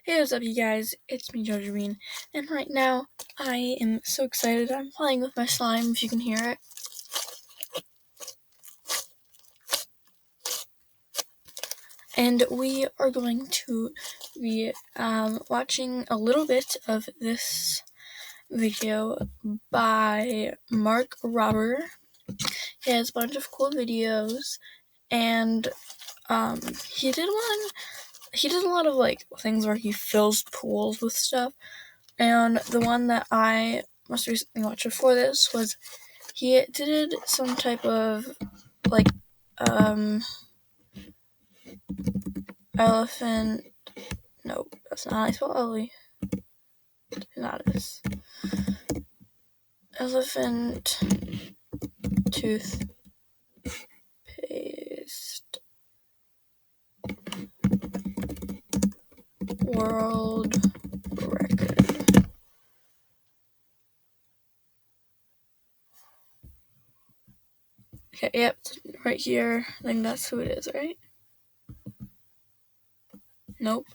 Hey, what's up, you guys? It's me, Jojo, and right now I am so excited. I'm playing with my slime, if you can hear it. And we are going to be watching a little bit of this video by Mark Robber. He has a bunch of cool videos, and he did a lot of things where he fills pools with stuff. And the one that I most recently watched before this was he did some type of elephant. No, that's not how I spell Ellie. Not this. Elephant toothpaste world record. Okay, yep, right here. I think that's who it is, right? Nope.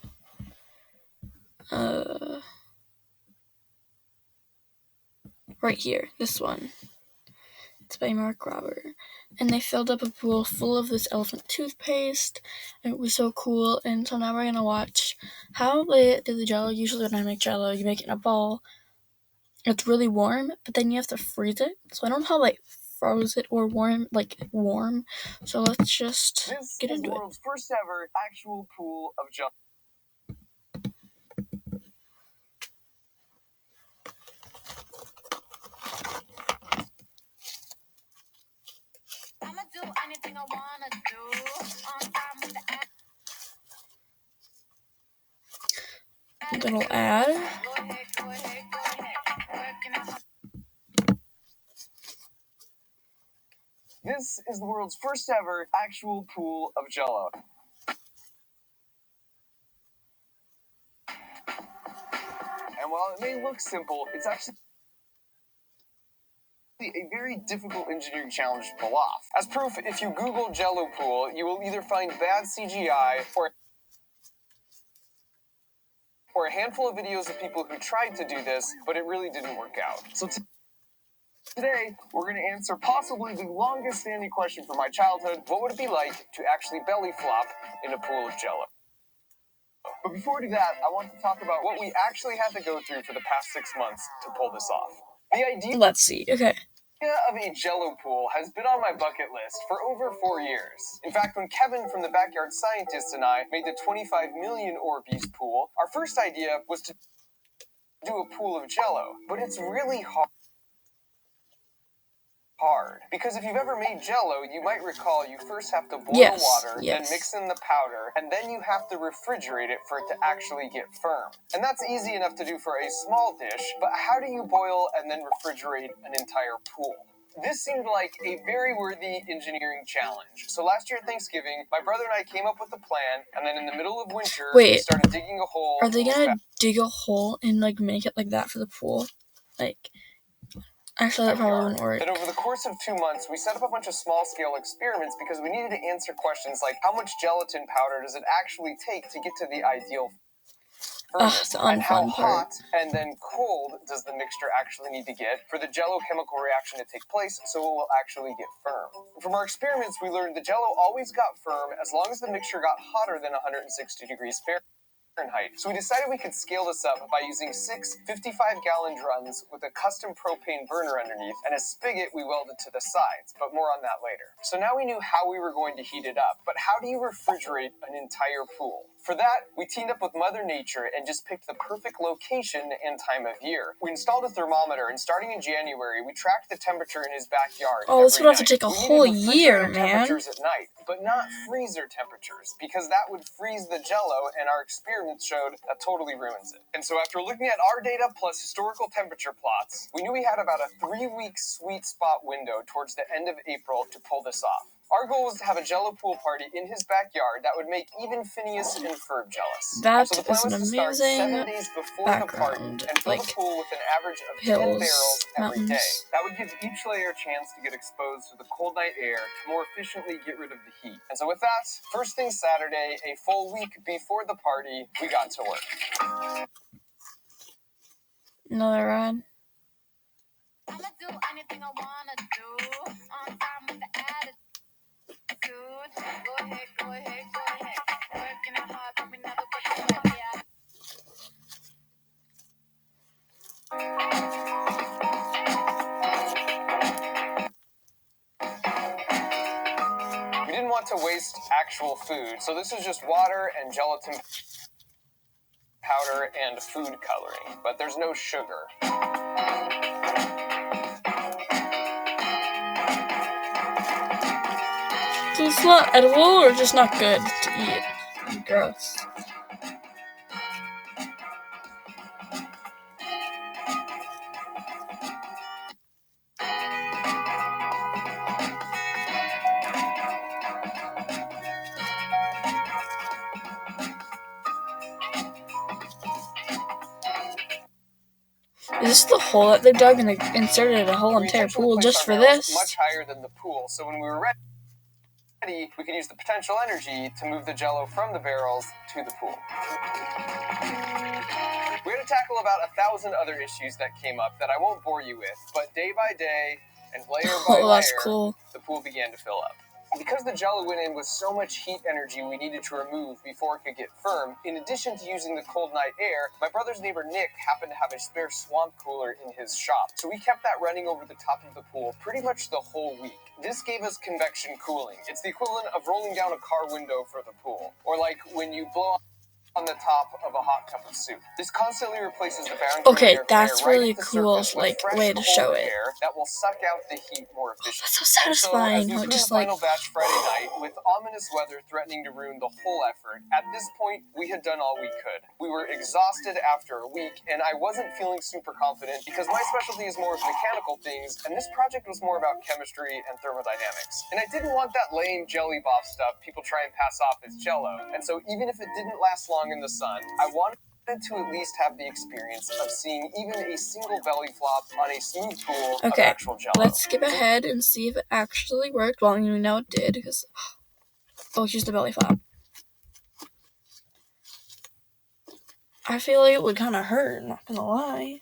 Right here, this one. It's by Mark Robber. And they filled up a pool full of this elephant toothpaste. It was so cool. And so now we're gonna watch how they do the Jello. Usually when I make Jello, you make it in a bowl. It's really warm, but then you have to freeze it. So I don't know how froze it or warm. So let's just get into it. This is the world's first ever actual pool of Jello. I'ma do anything I wanna do. On time with the Little ad. Go ahead. This is the world's first ever actual pool of Jello. And while it may look simple, it's actually a very difficult engineering challenge to pull off. As proof, if you Google Jello pool, you will either find bad CGI or a handful of videos of people who tried to do this, but it really didn't work out. So today, we're going to answer possibly the longest standing question from my childhood: what would it be like to actually belly flop in a pool of Jello? But before we do that, I want to talk about what we actually had to go through for the past 6 months to pull this off. The idea Let's see. Okay. of a Jello pool has been on my bucket list for over 4 years. In fact, when Kevin from the Backyard Scientists and I made the 25 million Orbeez pool, our first idea was to do a pool of Jello. But it's really hard. Because if you've ever made Jello, you might recall you first have to boil water, then mix in the powder, and then you have to refrigerate it for it to actually get firm. And that's easy enough to do for a small dish, but how do you boil and then refrigerate an entire pool? This seemed like a very worthy engineering challenge. So last year at Thanksgiving, my brother and I came up with a plan, and then in the middle of winter, we started digging a hole. Are they gonna dig a hole and make it like that for the pool? Actually, that probably wouldn't work. Then over the course of 2 months, we set up a bunch of small-scale experiments because we needed to answer questions like how much gelatin powder does it actually take to get to the ideal firmness, and how hot and then cold does the mixture actually need to get for the Jello chemical reaction to take place so it will actually get firm. From our experiments, we learned the Jello always got firm as long as the mixture got hotter than 160 degrees Fahrenheit. So we decided we could scale this up by using 6 55-gallon drums with a custom propane burner underneath and a spigot we welded to the sides, but more on that later. So now we knew how we were going to heat it up, but how do you refrigerate an entire pool? For that, we teamed up with Mother Nature and just picked the perfect location and time of year. We installed a thermometer, and starting in January, we tracked the temperature in his backyard. Oh, this would have to take a whole year, man. Temperatures at night, but not freezer temperatures, because that would freeze the Jello, and our experiments showed that totally ruins it. And so after looking at our data plus historical temperature plots, we knew we had about a 3-week sweet spot window towards the end of April to pull this off. Our goal was to have a Jello pool party in his backyard that would make even Phineas and Ferb jealous. That So the plan is an was to start 7 amazing days before the party background. and fill Like the pool with an average of 10 hills, barrels every day. mountains. That would give each layer a chance to get exposed to the cold night air to more efficiently get rid of the heat. And so with that, first thing Saturday, a full week before the party, we got to work. Another ride. I'ma do anything I wanna do. On time with the attitude. Go ahead, go ahead, go ahead. Working it hard, but we never put the sweat, yeah. We didn't want to waste actual food, so this is just water and gelatin powder and food coloring, but there's no sugar. So it's not edible or just not good to eat? Gross. Is this the hole that they dug and they inserted a whole entire pool just for this? Much higher than the pool, so when we were ready, we could use the potential energy to move the Jello from the barrels to the pool. We had to tackle about 1,000 other issues that came up that I won't bore you with, but day by day and layer by that's layer, cool. the pool began to fill up. Because the Jello went in with so much heat energy we needed to remove before it could get firm, in addition to using the cold night air, my brother's neighbor Nick happened to have a spare swamp cooler in his shop. So we kept that running over the top of the pool pretty much the whole week. This gave us convection cooling. It's the equivalent of rolling down a car window for the pool. Or like when you blow on the top of a hot cup of soup. This constantly replaces the boundary Okay, layer of that's air right really at the cool, surface with like, fresh, way to show cold it. air that will suck out the heat more efficiently. That's so And satisfying. so, as we put in Just the like, final batch Friday night, with ominous weather threatening to ruin the whole effort, at this point, we had done all we could. We were exhausted after a week, and I wasn't feeling super confident because my specialty is more of mechanical things, and this project was more about chemistry and thermodynamics. And I didn't want that lame jelly bob stuff people try and pass off as Jello. And so, even if it didn't last long in the sun, I wanted to at least have the experience of seeing even a single belly flop on a smooth pool of actual Jello. Let's skip ahead and see if it actually worked. Well, you know it did, because here's the belly flop. I feel like it would kind of hurt, not gonna lie.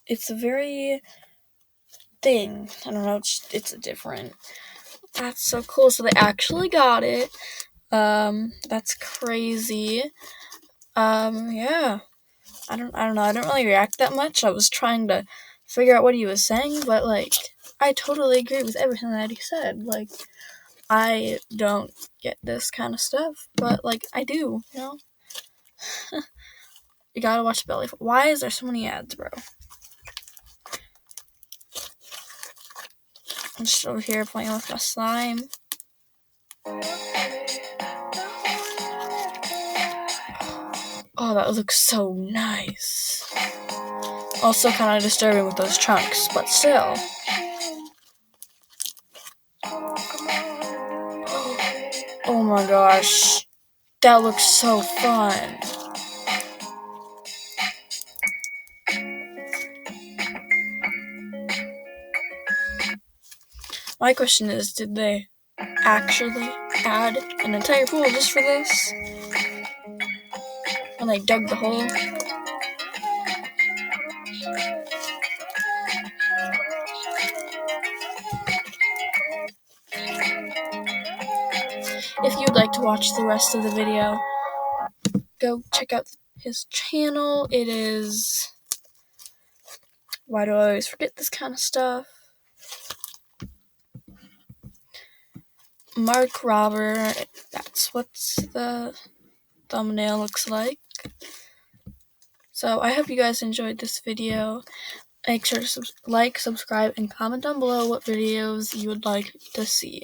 It's a very thing. I don't know, it's different. That's so cool. So they actually got it. That's crazy. Yeah. I don't know. I don't really react that much. I was trying to figure out what he was saying, but like, I totally agree with everything that he said. Like, I don't get this kind of stuff, but like, I do, you know? You gotta watch Belly. Why is there so many ads, bro? I'm just over here playing with my slime. Oh, that looks so nice. Also kind of disturbing with those chunks, but still. Oh my gosh. That looks so fun. My question is, did they actually add an entire pool just for this? When they dug the hole? If you'd like to watch the rest of the video, go check out his channel. It is... Why do I always forget this kind of stuff? Mark Robert. That's what the thumbnail looks like. So I hope you guys enjoyed this video. Make sure to like, subscribe, and comment down below what videos you would like to see.